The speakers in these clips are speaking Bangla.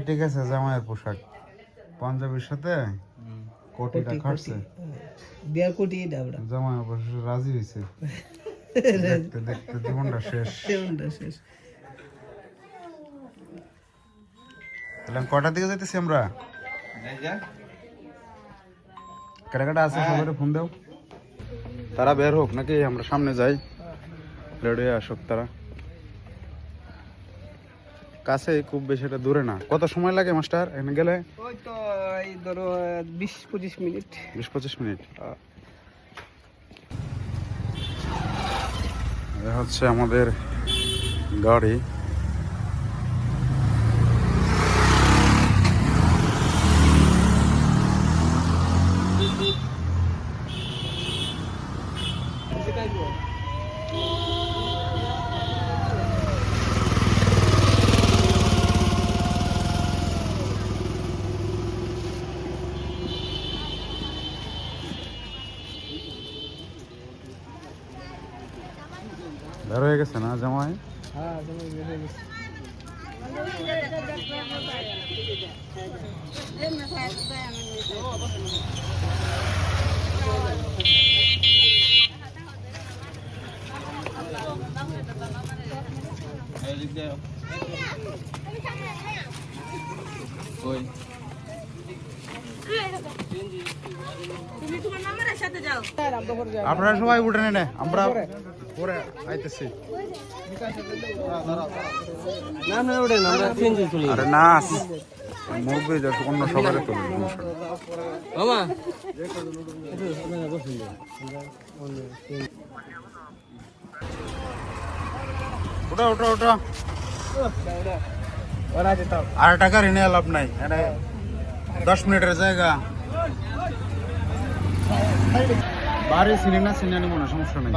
ঠিক আছে, জামাইয়ের পোশাক পাঞ্জাবির সাথে কোটিটা খাটছে, জামাই অবশ্য রাজি হয়েছে। দেখতে দেখতে জীবনটা শেষ। তাহলে কটার দিকে যাইতেছি আমরা? কাটা আছে, সবাই ফোন দাও, তারা বের হোক নাকি আমরা সামনে যাই, রেডি হয়ে আসুক তারা। কাছে, খুব বেশি এটা দূরে না। কত সময় লাগে মাস্টার এখানে গেলে? ওই তো এই ধরো 20-25 মিনিট। 20-25 মিনিট। এটা হচ্ছে আমাদের গাড়ি। বের হয়ে গেছে না জামাই? হ্যাঁ, জামাই বের হয়ে গেছে। আপনারা সবাই উঠে নেন, আমরা পরে আইতেছি। আরে না, মুরব্বী অন্য সবাই তুলি। ওটা ওটা ওটা আর টাকা ঋণে লাভ নাই, 10 মিনিটের জায়গা। বাড়ি চিনি না, চিনি আনি মনে সমস্যা নেই।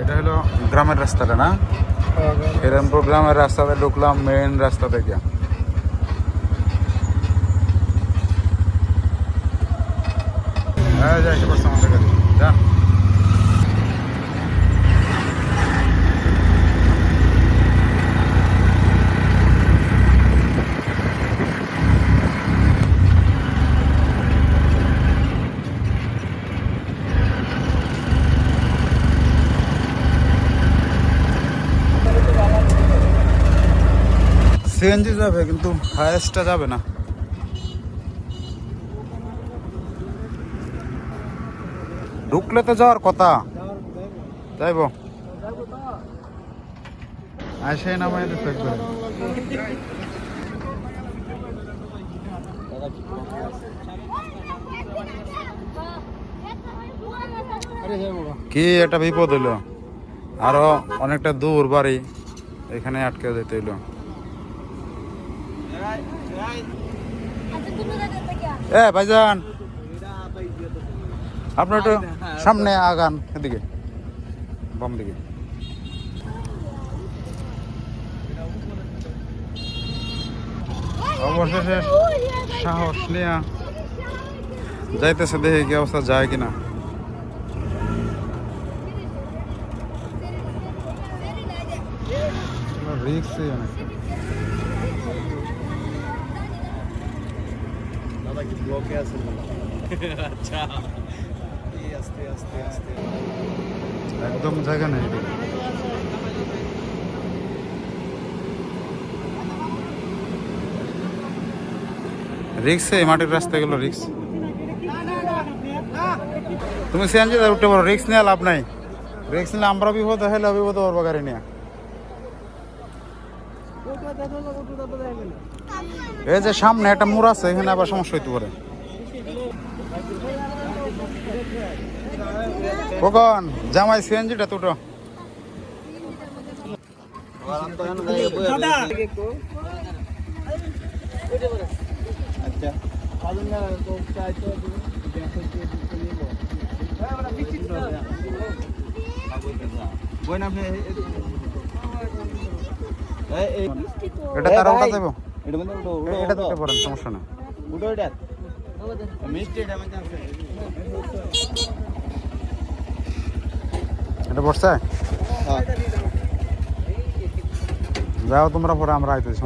এটা হলো গ্রামের রাস্তাটা না? হিরণপুর গ্রামের রাস্তাতে ঢুকলাম, মেইন রাস্তা থেকে। যাইতে পারছে আমাদের কাছে, যান। সিএনজি যাবে কিন্তু হায়েস্টটা যাবে না। ঢুকলে তো যাওয়ার কথা, যাইব আসে নামাই দিতে একবার। কি একটা বিপদ হইলো, আরো অনেকটা দূর বাড়ি, এখানে আটকে যেতে হইলো। ভাইজান, আপনার একটু সামনে আগান, এদিকে বাম দিকে। অবশেষে সাহস নিয়ে যাইতেছে, দেখে কি অবস্থা, যায় কিনা। রিক্স একদম জায়গা নেই। রিক্স, মাটির রাস্তা গেল রিক্স। তুমি সিএনজি উঠতে পারো, রিক্স নিয়ে লাভ নাই। রিক্স নিলে আমরা বিপদ হলে বিপদ করবো গাড়ি নিয়ে। এই যে সামনে একটা মোড় আছে, এখানে আবার সমস্যা হইতে পারে। কখন জামাই সিএনজিটা দুটো এটা তারা ওটা দেবো এটা দিতে পারেন সমস্যা না এটা বসছে যাও তোমরা পরে আমরা আইতেছি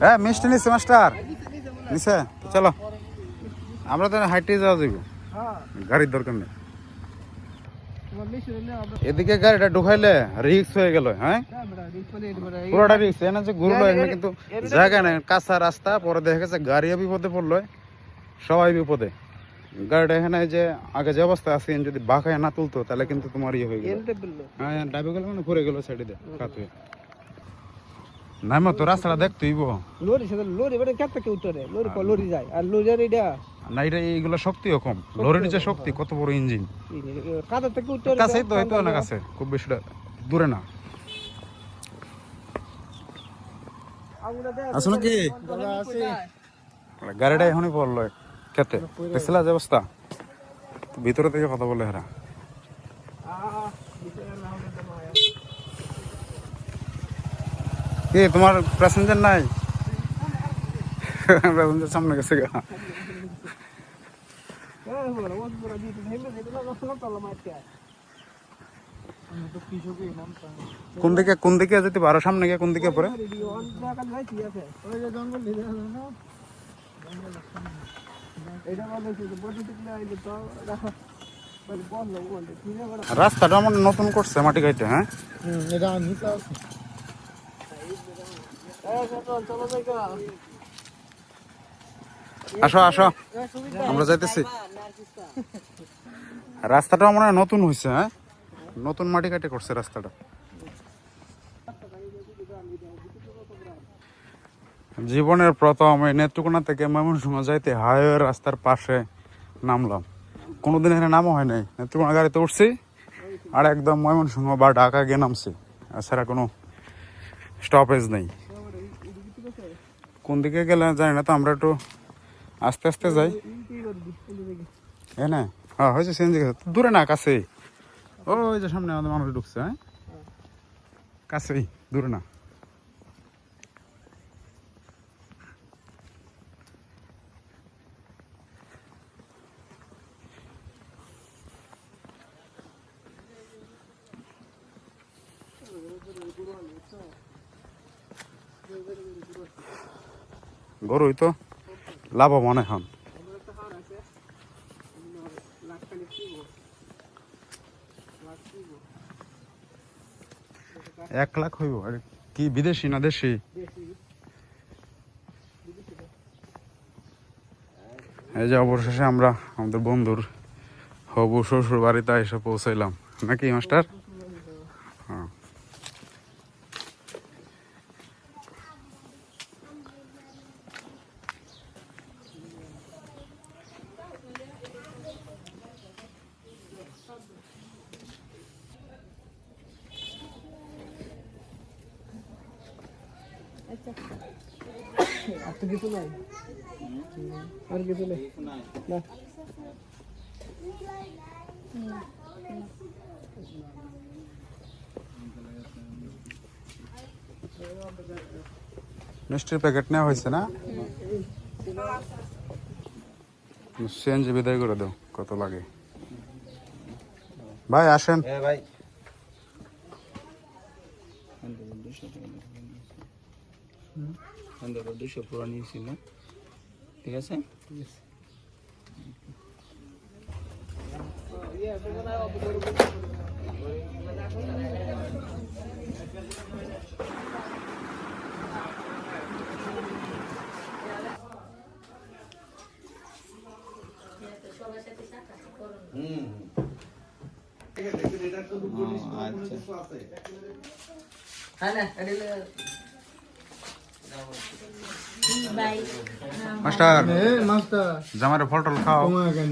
হ্যাঁ মিষ্টি নিচ্ছে মাস্টার নিছে চলো আমরা তো হাইটে যাওয়া যাবো গাড়ির দরকার নেই এদিকে গাড়িটা ঢুকাইলে রিক্স হয়ে গেল হ্যাঁ পুরোটা রিক্স এনে যে ঘুরলো এখানে কিন্তু জায়গা নেই কাঁচা রাস্তা পরে দেখা গেছে গাড়িও বিপদে পড়লো সবাই বিপদে গাড়িটা এখানে যে আগে যে অবস্থা আছে যদি বাঁকায় না তুলতো তাহলে কিন্তু তোমার ইয়ে হয়ে গেল হ্যাঁ ডাইবে গেল মানে ঘুরে গেল সাইডে দিয়ে কাত হয়ে নাই মতো রাস্তাটা দেখতেই লরি যায় আর লরির এটা না এটা এইগুলো শক্তিও কম লরির যে শক্তি কত বড় ইঞ্জিন কাদা থেকে উত্তরে কাছেই তো হয়তো না কাছে খুব বেশি দূরে না আসলে কি গাড়িটা এখনই পড়লো খেতে দেখছিলা যে অবস্থা ভিতরে থেকে কথা বলে হেরা কি তোমার প্যাসেঞ্জার নাই প্যাসেঞ্জার সামনে গেছে গা কোন দিকে যেতে পারো সামনে গিয়ে কোন দিকে পরে রাস্তাটা আমার নতুন করছে মাটি কাইটে হ্যাঁ আসো আসো আমরা যাইতেছি রাস্তাটা মনে হয় নতুন হয়েছে হ্যাঁ নতুন মাটি কাটে করছে রাস্তাটা জীবনের প্রথম এই নেত্রকোনা থেকে ময়মনসিংহ যাইতে হাইওয়ে রাস্তার পাশে নামলাম কোনোদিন এখানে নামও হয় নাই নেত্রকোনা গাড়িতে উঠছি আর একদম ময়মনসিংহ বা ঢাকা গিয়ে নামছি এছাড়া কোনো স্টপেজ নেই কোন দিকে গেলে জানি না তো আমরা একটু আস্তে আস্তে যাই হ্যাঁ হ্যাঁ হয়েছে সিএনজি দূরে না কাছেই ওই যে সামনে আমাদের মানুষ ঢুকছে হ্যাঁ কাছেই দূরে না গরুই তো লাভবান এখন 1 লাখ হইব কি বিদেশি না দেশি এই যে অবশেষে আমরা আমাদের বন্ধুর হবু শ্বশুর বাড়িতে এসে পৌঁছাইলাম নাকি মাস্টার হ্যাঁ আর তো কিছু নাই আর কিছু নেই না মিষ্টির প্যাকেট নেওয়া হয়েছে না সিএনজি বিদায় করে দাও কত লাগে ভাই আসেন ভাই পুরো নিয়েছি না ঠিক আছে মাস্টার মাস্টার জামাইরে ফল টল খাও। তোমার কেন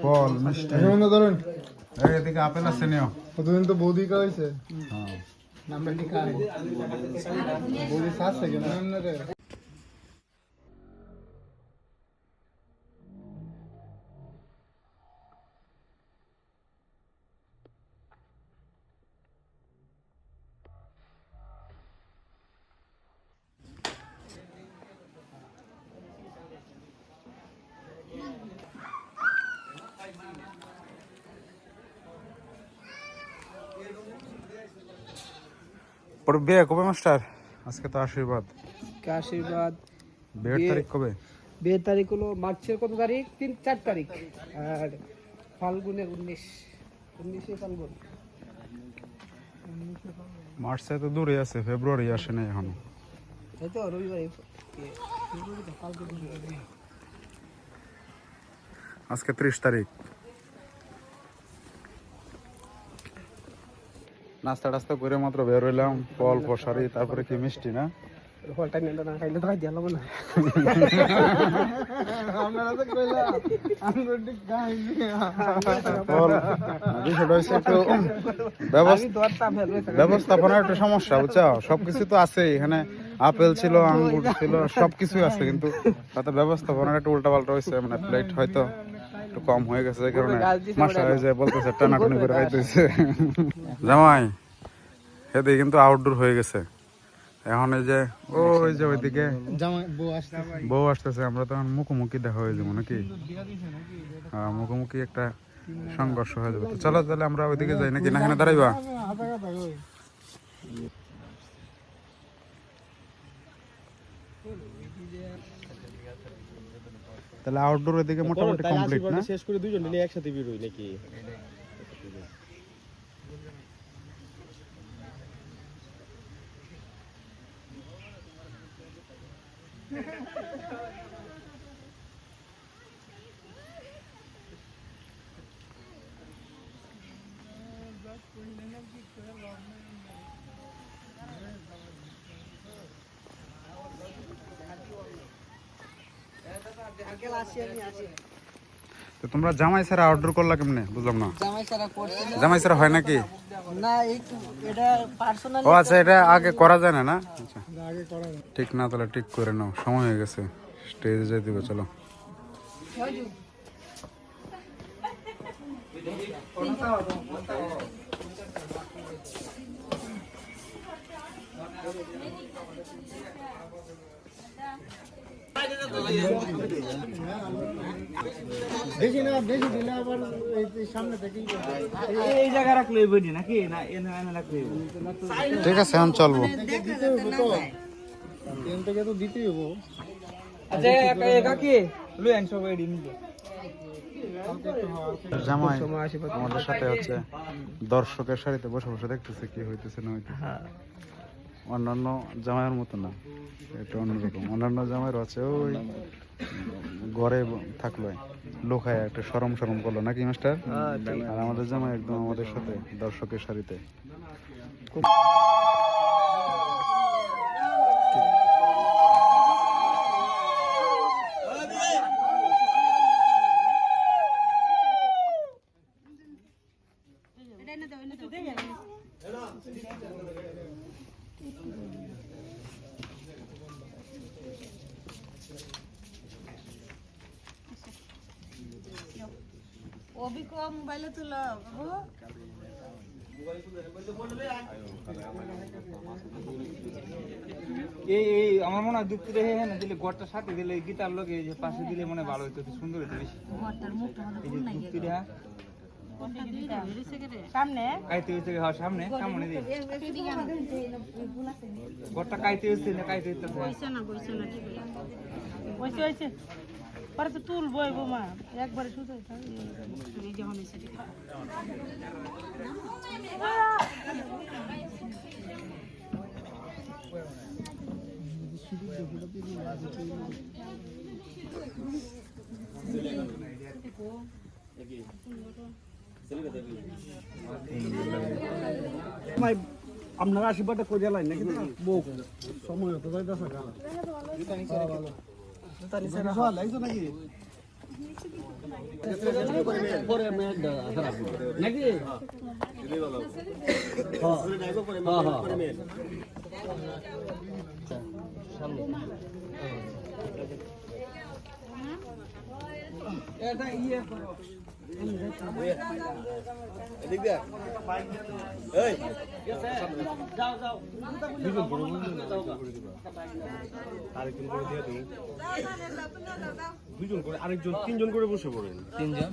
ফল মিষ্টি ধরেন এদিকে আপেল আছে নিও। কতদিন তো বৌদি খাওয়াইছে হ্যাঁ আমরা কি খাই বৌদি শ্বাস থাকে না রে পরে বিয়ে কবে মাস্টার? আজকে তো আশীর্বাদ, আশীর্বাদ বিয়ের তারিখ কবে? বিয়ের তারিখ হলো মার্চের কত তারিখ? 4 তারিখ। আর ফাল্গুনের 19 ফাল্গুন। মার্চে তো দূরে আছে, ফেব্রুয়ারি আসে না এখনো। এই তো রবিবারে আজকে 30 তারিখ। নাস্তা টাস্তা করে মাত্র বের হইলাম, ফল প্রসারি তারপরে কি মিষ্টি না? ফলটা নিয়ে না খাইলে তো খাইতে হলো না। আমরা তো কইলা আমরা ঠিক খাইনি। ফল বিষয়টা হচ্ছে একটু ব্যবস্থাপনার একটু সমস্যা, বুঝছো? সবকিছু তো আছে এখানে, আপেল ছিল, আঙ্গুর ছিল, সবকিছুই আছে, কিন্তু তাতে ব্যবস্থাপনার একটু উল্টা পাল্টা হয়েছে। মানে প্লেট হয়তো একটু কম হয়ে গেছে, এই কারণে মাস্টার যে বলতেছে টানাটানি করে খাইতেছে। জামাই এদিকে কিন্তু আউটডোর হয়ে গেছে এখন। এই যে ওই যে ওইদিকে বউ আসতেছে, আমরা তখন মুখোমুখি দেখা হয়ে যাবো নাকি? হ্যাঁ, মুখোমুখি একটা সংঘর্ষ হয়ে যাবে। তো চলো তাহলে আমরা ওইদিকে যাই নাকি? না এখানে দাঁড়াইবা? তাহলে আউটডোর ওইদিকে মোটামুটি কমপ্লিট না? শেষ করে দুইজন মিলে একসাথে বের হই নাকি? তো তোমরা জামাই ছাড়া আউটডোর করলা কেমনে? বুঝলাম না। জামাই সারা করছে না। জামাই ছাড়া হয় নাকি? না একটু এটা পার্সোনাল। ও আচ্ছা, এটা আগে করা যায় না? না আচ্ছা, আগে করা ঠিক না, তাহলে ঠিক করে নাও, সময় হয়ে গেছে, স্টেজে যাই দিবে। চলো বেশি না, বেশি দিলে আবার এই সামনে থেকে এই জায়গা রাখলে বইনি নাকি? না এনে এনে রাখলে ঠিক আছে, এখন চলবো। দিতে হবে তো, ট্রেন থেকে তো দিতেই হবো। আচ্ছা কাকি লই আন সব এডি নিবে। জামাই আমাদের সাথে হচ্ছে দর্শকের সারিতে বসে বসে দেখতেছে কি হইতেছে না হইতেছে। অন্যান্য জামাইয়ের মতো না, এটা অন্যরকম। অন্যান্য জামাইয়ের আছে ওই ঘরে থাকলো লোকায় একটা সরম সরম করলো নাকি মাস্টার? আর আমাদের জামাই একদম আমাদের সাথে দর্শকের সারিতে। ওবি কো মোবাইলে তুলো বাবু। এই আমার মনে হয় দুপুরে হ্যাঁ না দিলে গড়টা সাথে দিলে গিটার লগে যে পাশে দিলে মনে ভালো হইতো, সুন্দর হইতো বেশি। ঘরটার মুখটা হলো এই যে কোন নাই দুপুরে হ্যাঁ কোনটা দুইটা বেরিয়েছে কেরে সামনে কাইতে হইছে হ্যাঁ সামনে সামনে দি গড়টা কাইতে হইছে না কাইতে হইতো বইছে না ঠিক হইছে হইছে পরে তো তুলবো মা একবারে শুধু এই যখন এসে আপনার আশীর্বাদটা করে লাই নাকি বউ সময় হতো তাই দেখা গেল নাকি দুইজন করে আরেকজন তিনজন করে বসে পড়েন তিনজন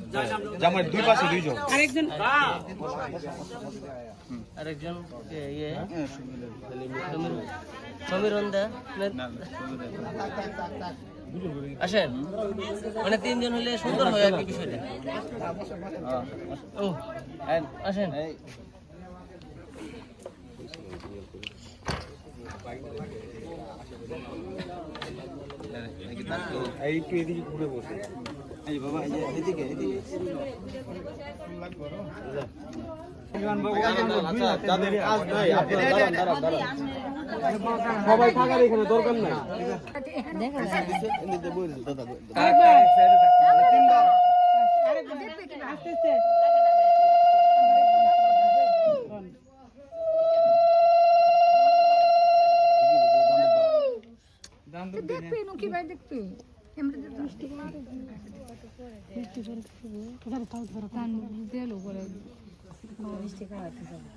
জামাই দুই পাশে দুইজন আরেকজন ইয়ে সমীরণ দা আসেন মানে তিনজন হলে সুন্দর হয় আর কি বিষয়টা ও আসেন একটু এদিকে ঘুরে বসে এই বাবা এদিকে এদিকে সবাই থাকার এখানে দরকার নাই দেখবে নুকি ভাই দেখবে আমরা তো মিষ্টি দিলো করে মিষ্টি খাওয়াতে যাবে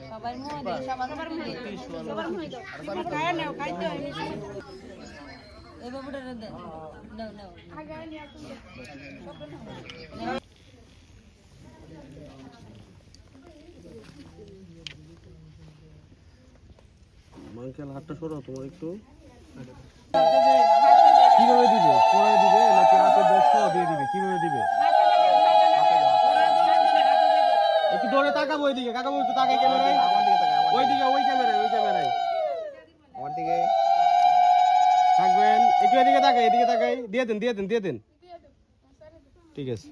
সবার মুখ দাও সবার মুখ সবার মুখ দাও খায় নাও খাইতে হয় এই বাবুটা দে নাও নাও আগে নিয়ে আসুন মাংকেল হাতটা সরাও তোমার একটু কিভাবে দিবে পরে দিবে নাকি হাতে বসো দিয়ে দিবে কিভাবে দিবে একটু দৌড়ে তাকাবো ওইদিকে কাকাবো একটু তাকাই ক্যামেরায় ওইদিকে ওই ক্যামেরায় আমার দিকে থাকবেন একটু এদিকে তাকাই দিয়ে দেন ঠিক আছে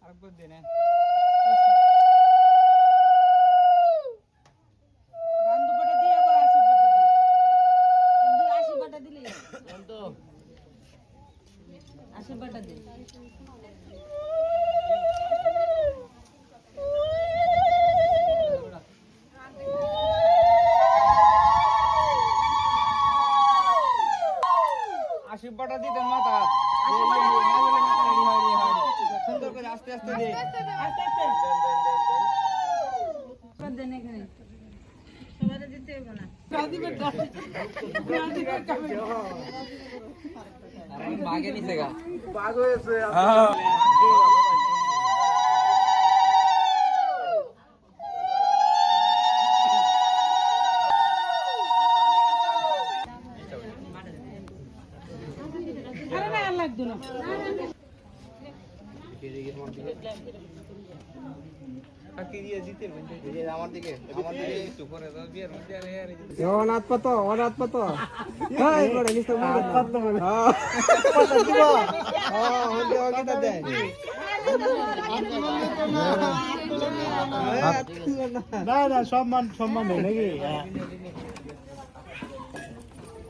আরেকবার দে না আশীর্বাদটা দিলে আশীর্বাদটা দিতেন মাথা সুন্দর করে আস্তে আস্তে দে দেন এখানে সবাই দিতে হবে না বাগে নিছে গা আরে না আর লাগতো না অনাথ পাতো হাই বড় নিস্তা হাত পাতো না সম্মান নেই নাকি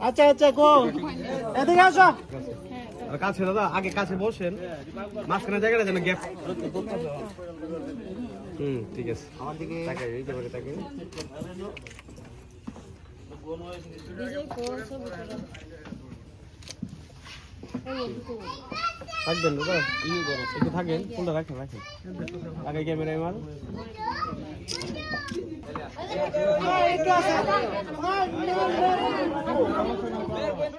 আচ্ছা গো এদিকে আসো কাছে দাদা আগে কাছে বসেন মাঝখানে জায়গাটা যেন গ্যাপ ঠিক আছে আমার দিকে তাকাই এই জায়গাটা তাকাই বিজয় কোন সব থাকবেন না একটু থাকেন ফোনটা রাখেন রাখেন আগে ক্যামেরায় মার